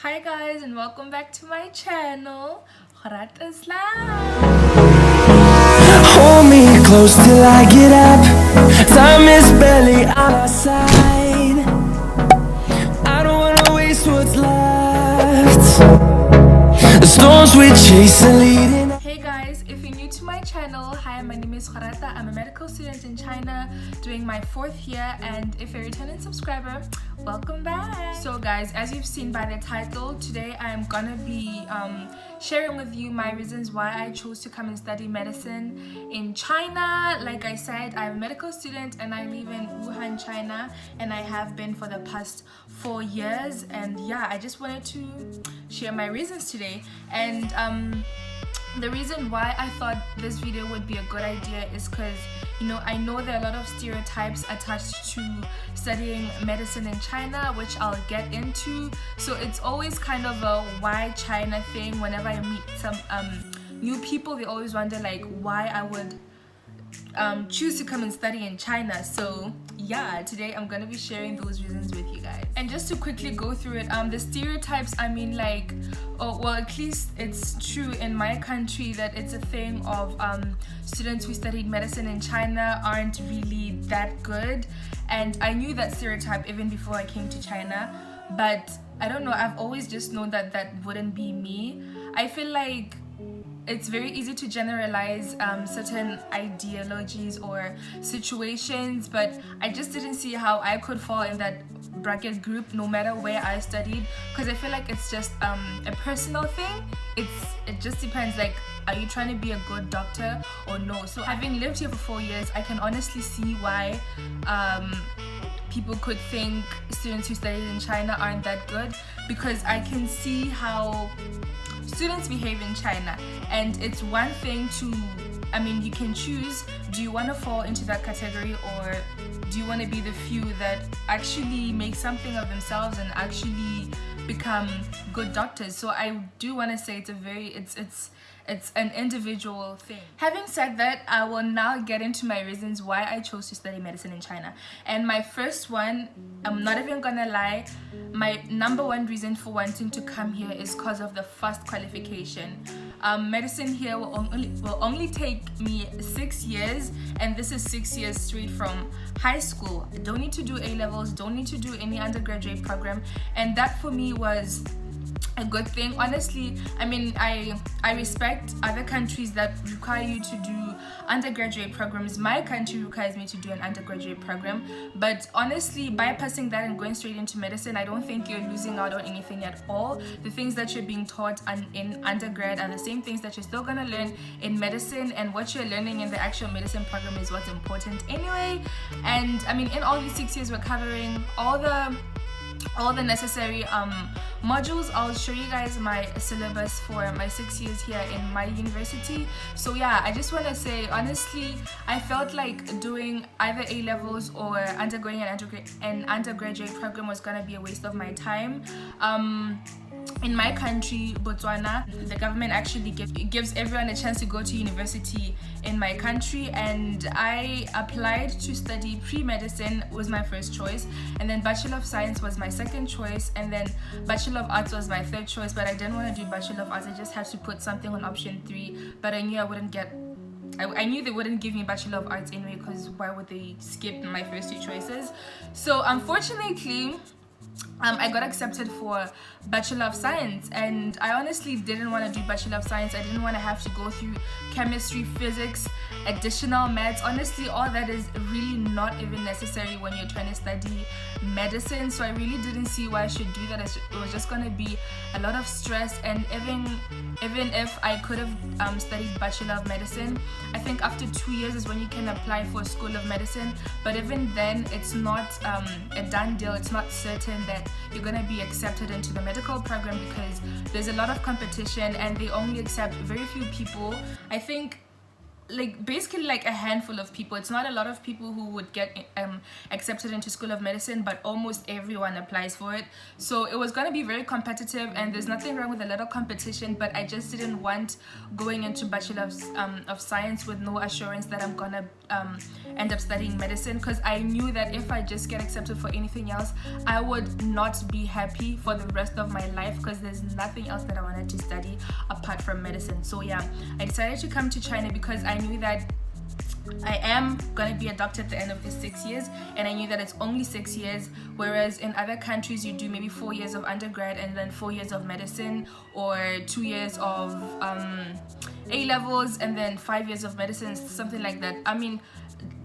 Hi guys, and welcome back to my channel, Gorata's Live. Hold me close till I get up. Time is barely on our side. I don't wanna waste what's left. The storms we chase are leading. Hey guys, if you're new to my channel, hi, my name is Gorata. I'm a medical student in China doing my 4th year, and if you're a returning subscriber, welcome back. So guys, as you've seen by the title, today I'm gonna be sharing with you my reasons why I chose to come and study medicine in China. Like I said, I'm a medical student and I live in Wuhan, China, and I have been for the past 4 years. And yeah, I just wanted to share my reasons today. And the reason why I thought this video would be a good idea is because, you know, I know there are a lot of stereotypes attached to studying medicine in China, which I'll get into. So it's always kind of a why China thing. Whenever I meet some new people, they always wonder like why I would choose to come and study in China. So yeah, today I'm gonna be sharing those reasons with you guys. And just to quickly go through it, the stereotypes, I mean, like, oh well, at least it's true in my country that it's a thing of students who studied medicine in China aren't really that good. And I knew that stereotype even before I came to China, but I don't know, I've always just known that that wouldn't be me. I feel like it's very easy to generalize certain ideologies or situations, but I just didn't see how I could fall in that bracket group no matter where I studied, because I feel like it's just a personal thing. It just depends, like, are you trying to be a good doctor or no? So having lived here for 4 years, I can honestly see why people could think students who studied in China aren't that good, because I can see how students behave in China. And it's one thing to, I mean, you can choose, do you want to fall into that category, or do you want to be the few that actually make something of themselves and actually become good doctors? So I do want to say it's an individual thing. Having said that, I will now get into my reasons why I chose to study medicine in China. And my first one, I'm not even gonna lie, my number one reason for wanting to come here is because of the fast qualification. Medicine here will only take me 6 years, and this is 6 years straight from high school. I don't need to do A-levels, don't need to do any undergraduate program, and that for me was a good thing. Honestly, I mean, I respect other countries that require you to do undergraduate programs. My country requires me to do an undergraduate program, but honestly, bypassing that and going straight into medicine, I don't think you're losing out on anything at all. The things that you're being taught in undergrad are the same things that you're still gonna learn in medicine, and what you're learning in the actual medicine program is what's important anyway. And I mean, in all these 6 years, we're covering all the necessary modules. I'll show you guys my syllabus for my 6 years here in my university. So yeah, I just want to say, honestly, I felt like doing either A-levels or undergoing an undergraduate program was gonna be a waste of my time. In my country, Botswana, the government actually gives everyone a chance to go to university in my country, and I applied to study pre-medicine was my first choice, and then Bachelor of Science was my second choice, and then Bachelor of Arts was my third choice, but I didn't want to do Bachelor of Arts. I just had to put something on option 3, but I knew I wouldn't get I knew they wouldn't give me Bachelor of Arts anyway, because why would they skip my first 2 choices? So unfortunately, I got accepted for Bachelor of Science, and I honestly didn't want to do Bachelor of Science. I didn't want to have to go through chemistry, physics, additional maths. Honestly, all that is really not even necessary when you're trying to study medicine. So I really didn't see why I should do that. It was just going to be a lot of stress, and even if I could have studied Bachelor of Medicine, I think after 2 years is when you can apply for School of Medicine, but even then it's not a done deal. It's not certain that you're going to be accepted into the medical program, because there's a lot of competition and they only accept very few people. I think like basically like a handful of people. It's not a lot of people who would get accepted into School of Medicine, but almost everyone applies for it. So it was going to be very competitive, and there's nothing wrong with a little competition, but I just didn't want going into Bachelor of Science with no assurance that I'm gonna end up studying medicine, because I knew that if I just get accepted for anything else, I would not be happy for the rest of my life, because there's nothing else that I wanted to study apart from medicine. So yeah, I decided to come to China because I knew that I am going to be a doctor at the end of the 6 years, and I knew that it's only 6 years, whereas in other countries you do maybe 4 years of undergrad and then 4 years of medicine, or 2 years of A-levels and then 5 years of medicine, something like that. I mean,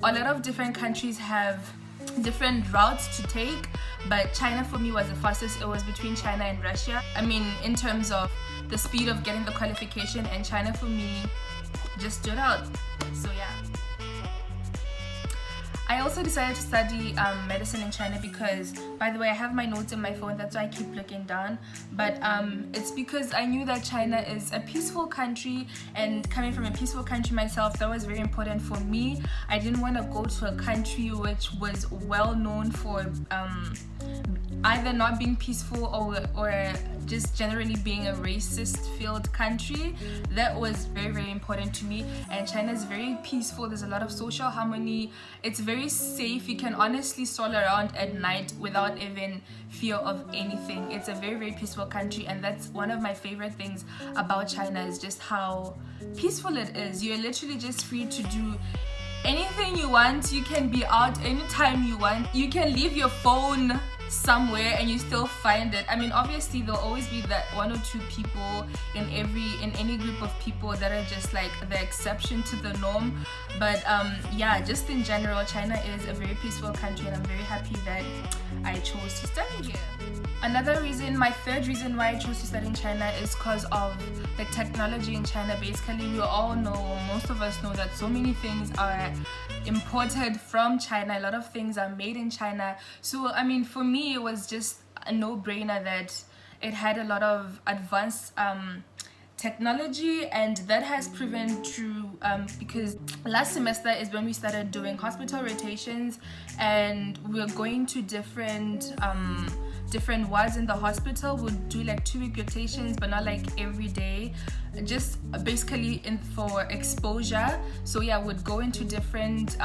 a lot of different countries have different routes to take, but China for me was the fastest. It was between China and Russia. I mean, in terms of the speed of getting the qualification, and China for me just stood out. So yeah, I also decided to study medicine in China because, by the way, I have my notes in my phone, that's why I keep looking down, but it's because I knew that China is a peaceful country, and coming from a peaceful country myself, that was very important for me. I didn't want to go to a country which was well known for either not being peaceful or just generally being a racist filled country. That was very, very important to me. And China is very peaceful. There's a lot of social harmony. It's very safe. You can honestly stroll around at night without even fear of anything. It's a very, very peaceful country, and that's one of my favorite things about China, is just how peaceful it is. You're literally just free to do anything you want. You can be out anytime you want. You can leave your phone somewhere and you still find it. I mean, obviously there'll always be that one or two people in any group of people that are just like the exception to the norm, but yeah, just in general, China is a very peaceful country, and I'm very happy that I chose to study here. Another reason, my third reason why I chose to study in China, is because of the technology in China. Basically, we all know, most of us know, that so many things are imported from China. A lot of things are made in China. So I mean, for me, it was just a no-brainer that it had a lot of advanced technology, and that has proven true because last semester is when we started doing hospital rotations, and we're going to different wards in the hospital. We'll do like 2-week rotations, but not like every day, just basically for exposure. So yeah, we'd go into different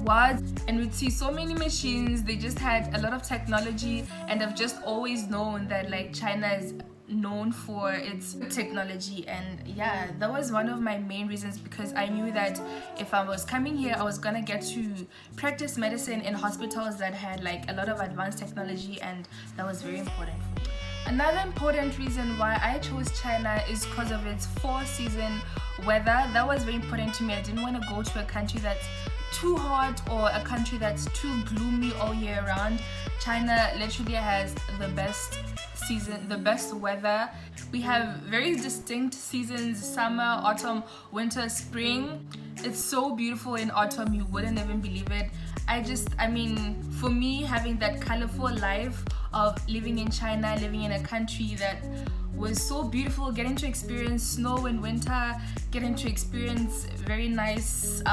wards, and we'd see so many machines. They just had a lot of technology, and I've just always known that like China is known for its technology. And yeah, that was one of my main reasons, because I knew that if I was coming here, I was gonna get to practice medicine in hospitals that had like a lot of advanced technology, and that was very important for me. Another important reason why I chose China is because of its 4-season weather. That was very important to me. I didn't want to go to a country that's too hot or a country that's too gloomy all year round. China literally has the best season, the best weather. We have very distinct seasons: summer, autumn, winter, spring. It's so beautiful in autumn, you wouldn't even believe it. I mean, for me, having that colorful life of living in China, living in a country that was so beautiful, getting to experience snow in winter, getting to experience very nice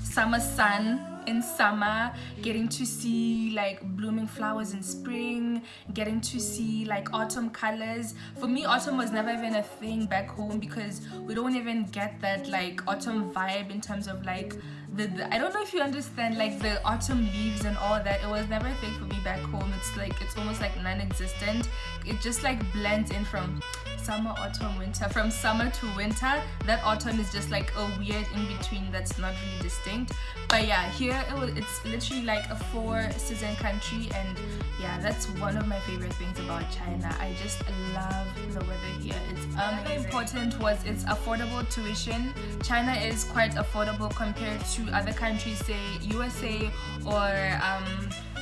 summer sun in summer, getting to see like blooming flowers in spring, getting to see like autumn colors. For me, autumn was never even a thing back home, because we don't even get that like autumn vibe in terms of like the I don't know if you understand, like the autumn leaves and all that. It was never a thing for me back home. It's almost like non-existent. It just like blends in from summer, autumn, winter, from summer to winter. That autumn is just like a weird in between that's not really distinct. But yeah, here it's literally like a 4-season country, and yeah, that's one of my favorite things about China. I just love the weather here. It's amazing. Important was its affordable tuition. China is quite affordable compared to other countries, say USA or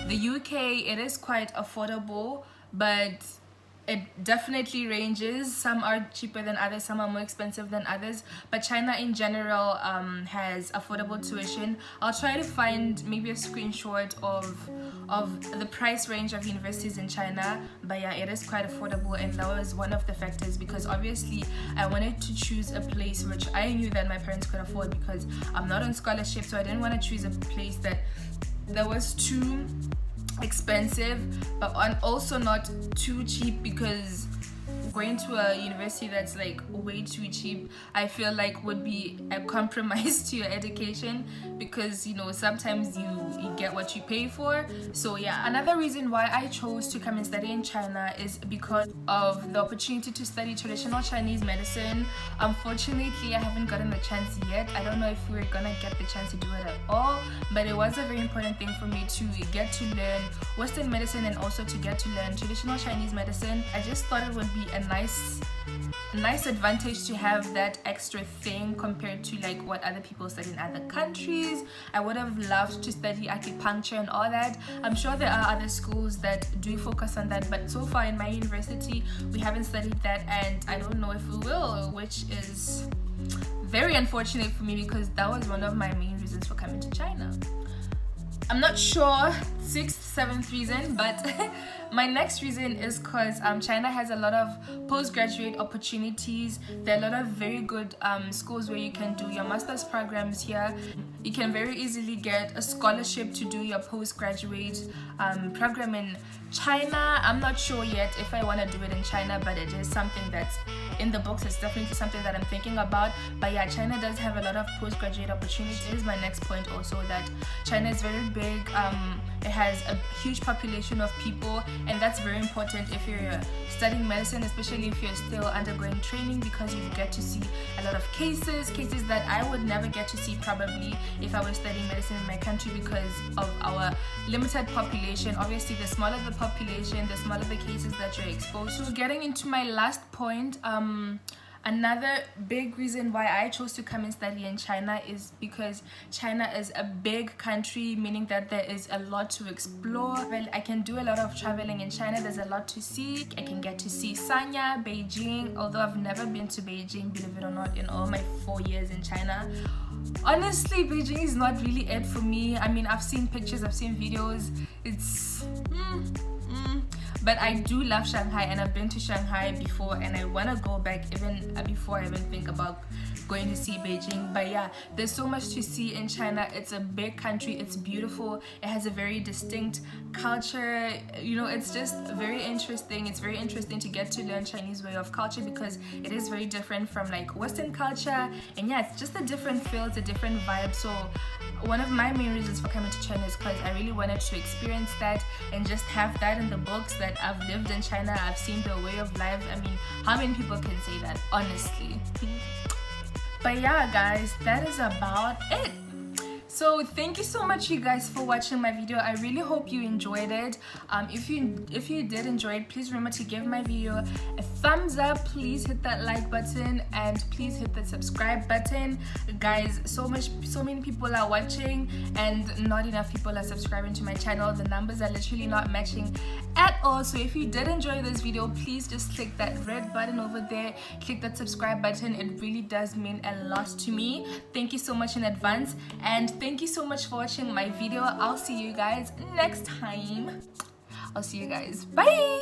the UK. It is quite affordable, but it definitely ranges. Some are cheaper than others, some are more expensive than others, but China in general has affordable tuition. I'll try to find maybe a screenshot of the price range of universities in China, but yeah, it is quite affordable, and that was one of the factors, because obviously I wanted to choose a place which I knew that my parents could afford, because I'm not on scholarship, so I didn't want to choose a place that was too expensive but also not too cheap, because going to a university that's like way too cheap, I feel like would be a compromise to your education, because you know, sometimes you get what you pay for. So yeah, another reason why I chose to come and study in China is because of the opportunity to study traditional Chinese medicine. Unfortunately, I haven't gotten the chance yet. I don't know if we're gonna get the chance to do it at all, but it was a very important thing for me to get to learn Western medicine and also to get to learn traditional Chinese medicine. I just thought it would be a nice advantage to have that extra thing compared to like what other people study in other countries. I would have loved to study acupuncture and all that. I'm sure there are other schools that do focus on that, but so far in my university we haven't studied that, and I don't know if we will, which is very unfortunate for me, because that was one of my main reasons for coming to China. I'm not sure 6th, 7th reason, but my next reason is because China has a lot of postgraduate opportunities. There are a lot of very good schools where you can do your master's programs here. You can very easily get a scholarship to do your postgraduate program in China. I'm not sure yet if I want to do it in China, but it is something that's in the books. It's definitely something that I'm thinking about. But yeah, China does have a lot of postgraduate opportunities. It is my next point also, that China is very big. It has a huge population of people, and that's very important if you're studying medicine, especially if you're still undergoing training, because you get to see a lot of cases that I would never get to see probably if I was studying medicine in my country, because of our limited population. Obviously, the smaller the population, the smaller the cases that you're exposed to. So getting into my last point, another big reason why I chose to come and study in China is because China is a big country, meaning that there is a lot to explore. Well, I can do a lot of traveling in China. There's a lot to see. I can get to see Sanya, Beijing, although I've never been to Beijing, believe it or not, in all my 4 years in China. Honestly, Beijing is not really it for me. I mean, I've seen pictures, I've seen videos. It's but I do love Shanghai, and I've been to Shanghai before, and I want to go back even before I even think about going to see Beijing. But yeah, there's so much to see in China. It's a big country, it's beautiful, it has a very distinct culture, you know, it's just very interesting. It's very interesting to get to learn Chinese way of culture, because it is very different from like Western culture, and yeah, it's just a different feel, it's a different vibe. So one of my main reasons for coming to China is because I really wanted to experience that and just have that in the books, that I've lived in China, I've seen their way of life. I mean, how many people can say that, honestly? But yeah, guys, that is about it. So thank you so much, you guys, for watching my video. I really hope you enjoyed it. If you did enjoy it, please remember to give my video a thumbs up. Please hit that like button, and please hit the subscribe button. Guys, so many people are watching and not enough people are subscribing to my channel. The numbers are literally not matching at all. So if you did enjoy this video, please just click that red button over there, click that subscribe button. It really does mean a lot to me. Thank you so much in advance, and thank you so much for watching my video. I'll see you guys next time. I'll see you guys. Bye.